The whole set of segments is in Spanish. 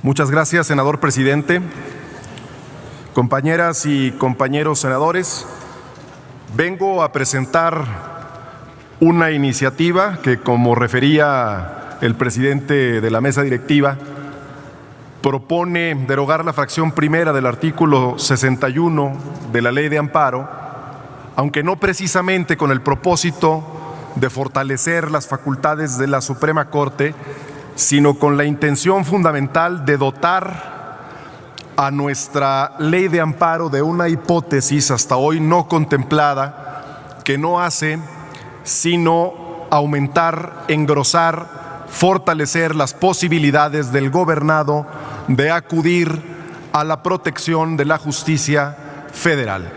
Muchas gracias, senador presidente. Compañeras y compañeros senadores, vengo a presentar una iniciativa que, como refería el presidente de la mesa directiva, propone derogar la fracción primera del artículo 61 de la Ley de Amparo, aunque no precisamente con el propósito de fortalecer las facultades de la Suprema Corte, sino con la intención fundamental de dotar a nuestra Ley de Amparo de una hipótesis hasta hoy no contemplada, que no hace sino aumentar, engrosar, fortalecer las posibilidades del gobernado de acudir a la protección de la justicia federal.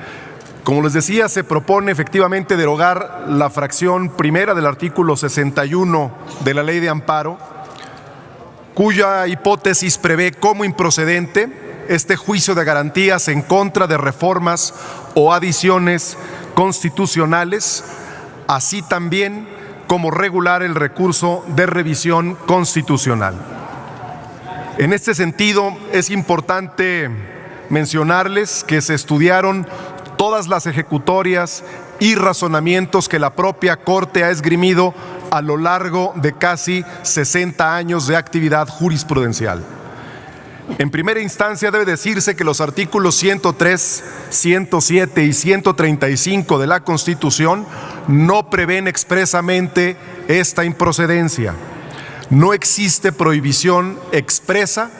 Como les decía, se propone efectivamente derogar la fracción primera del artículo 61 de la Ley de Amparo, cuya hipótesis prevé como improcedente este juicio de garantías en contra de reformas o adiciones constitucionales, así también como regular el recurso de revisión constitucional. En este sentido, es importante mencionarles que se estudiaron todas las ejecutorias y razonamientos que la propia Corte ha esgrimido a lo largo de casi 60 años de actividad jurisprudencial. En primera instancia, debe decirse que los artículos 103, 107 y 135 de la Constitución no prevén expresamente esta improcedencia. No existe prohibición expresa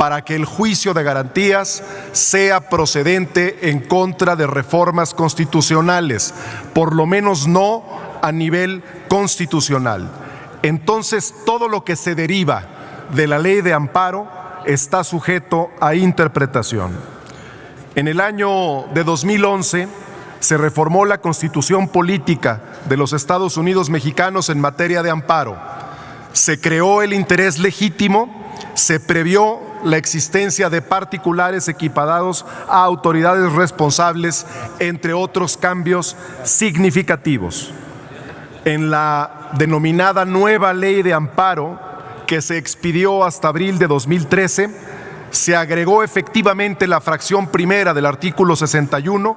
para que el juicio de garantías sea procedente en contra de reformas constitucionales, por lo menos no a nivel constitucional. Entonces, todo lo que se deriva de la Ley de Amparo está sujeto a interpretación. En el año de 2011 se reformó la Constitución Política de los Estados Unidos Mexicanos en materia de amparo. Se creó el interés legítimo, se previó la existencia de particulares equiparados a autoridades responsables, entre otros cambios significativos. En la denominada nueva Ley de Amparo, que se expidió hasta abril de 2013, se agregó efectivamente la fracción primera del artículo 61,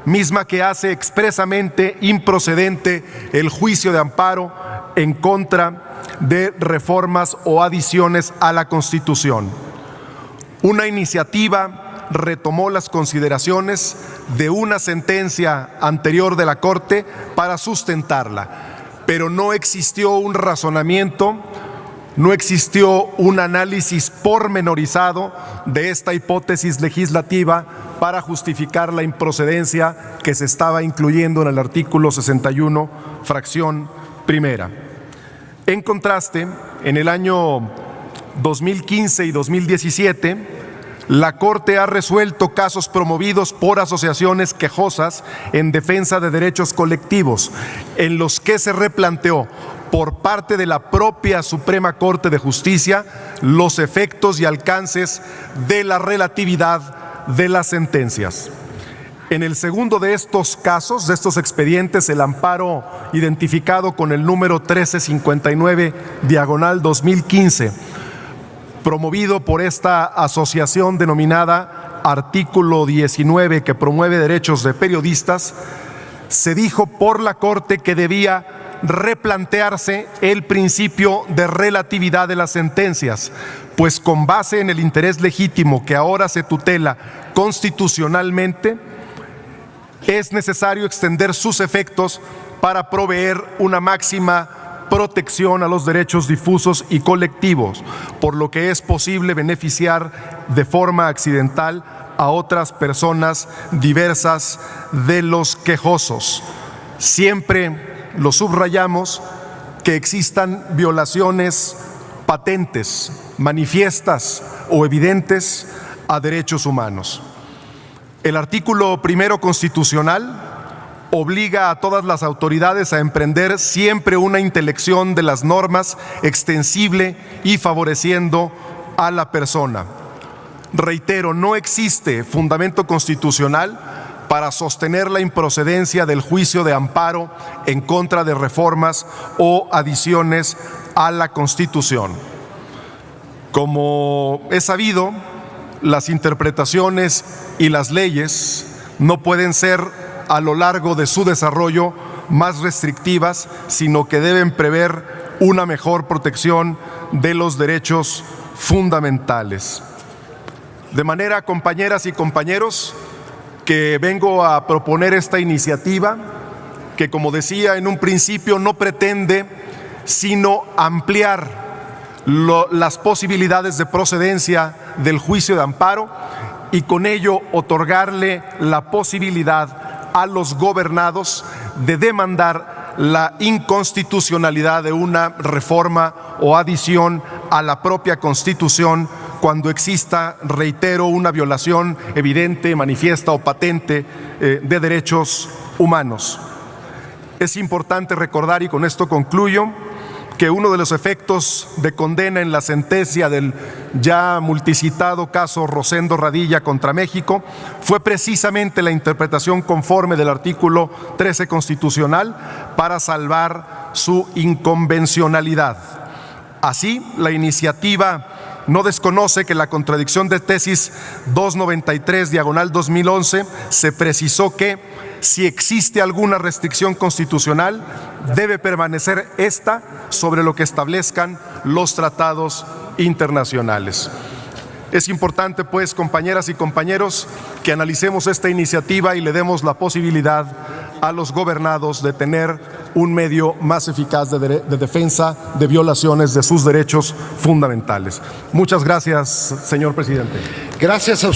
misma que hace expresamente improcedente el juicio de amparo en contra de reformas o adiciones a la Constitución. Una iniciativa retomó las consideraciones de una sentencia anterior de la Corte para sustentarla, pero no existió un razonamiento, no existió un análisis pormenorizado de esta hipótesis legislativa para justificar la improcedencia que se estaba incluyendo en el artículo 61, fracción primera. En contraste, en el año 2015 y 2017, la Corte ha resuelto casos promovidos por asociaciones quejosas en defensa de derechos colectivos, en los que se replanteó por parte de la propia Suprema Corte de Justicia los efectos y alcances de la relatividad de las sentencias. En el segundo de estos casos, de estos expedientes, el amparo identificado con el número 1359/2015, promovido por esta asociación denominada Artículo 19, que promueve derechos de periodistas, se dijo por la Corte que debía replantearse el principio de relatividad de las sentencias, pues con base en el interés legítimo que ahora se tutela constitucionalmente, es necesario extender sus efectos para proveer una máxima protección a los derechos difusos y colectivos, por lo que es posible beneficiar de forma accidental a otras personas diversas de los quejosos. Siempre lo subrayamos, que existan violaciones patentes, manifiestas o evidentes a derechos humanos. El artículo primero constitucional obliga a todas las autoridades a emprender siempre una intelección de las normas extensible y favoreciendo a la persona. Reitero, no existe fundamento constitucional para sostener la improcedencia del juicio de amparo en contra de reformas o adiciones a la Constitución. Como es sabido, las interpretaciones y las leyes no pueden ser a lo largo de su desarrollo más restrictivas, sino que deben prever una mejor protección de los derechos fundamentales. De manera, compañeras y compañeros, que vengo a proponer esta iniciativa que, como decía en un principio, no pretende sino ampliar las posibilidades de procedencia del juicio de amparo y con ello otorgarle la posibilidad a los gobernados de demandar la inconstitucionalidad de una reforma o adición a la propia Constitución cuando exista, reitero, una violación evidente, manifiesta o patente de derechos humanos. Es importante recordar, y con esto concluyo, que uno de los efectos de condena en la sentencia del ya multicitado caso Rosendo Radilla contra México fue precisamente la interpretación conforme del artículo 13 constitucional para salvar su inconvencionalidad. Así, la iniciativa no desconoce que la contradicción de tesis 293/2011 se precisó que si existe alguna restricción constitucional, debe permanecer esta sobre lo que establezcan los tratados internacionales. Es importante, pues, compañeras y compañeros, que analicemos esta iniciativa y le demos la posibilidad a los gobernados de tener un medio más eficaz de defensa de violaciones de sus derechos fundamentales. Muchas gracias, señor presidente. Gracias a usted.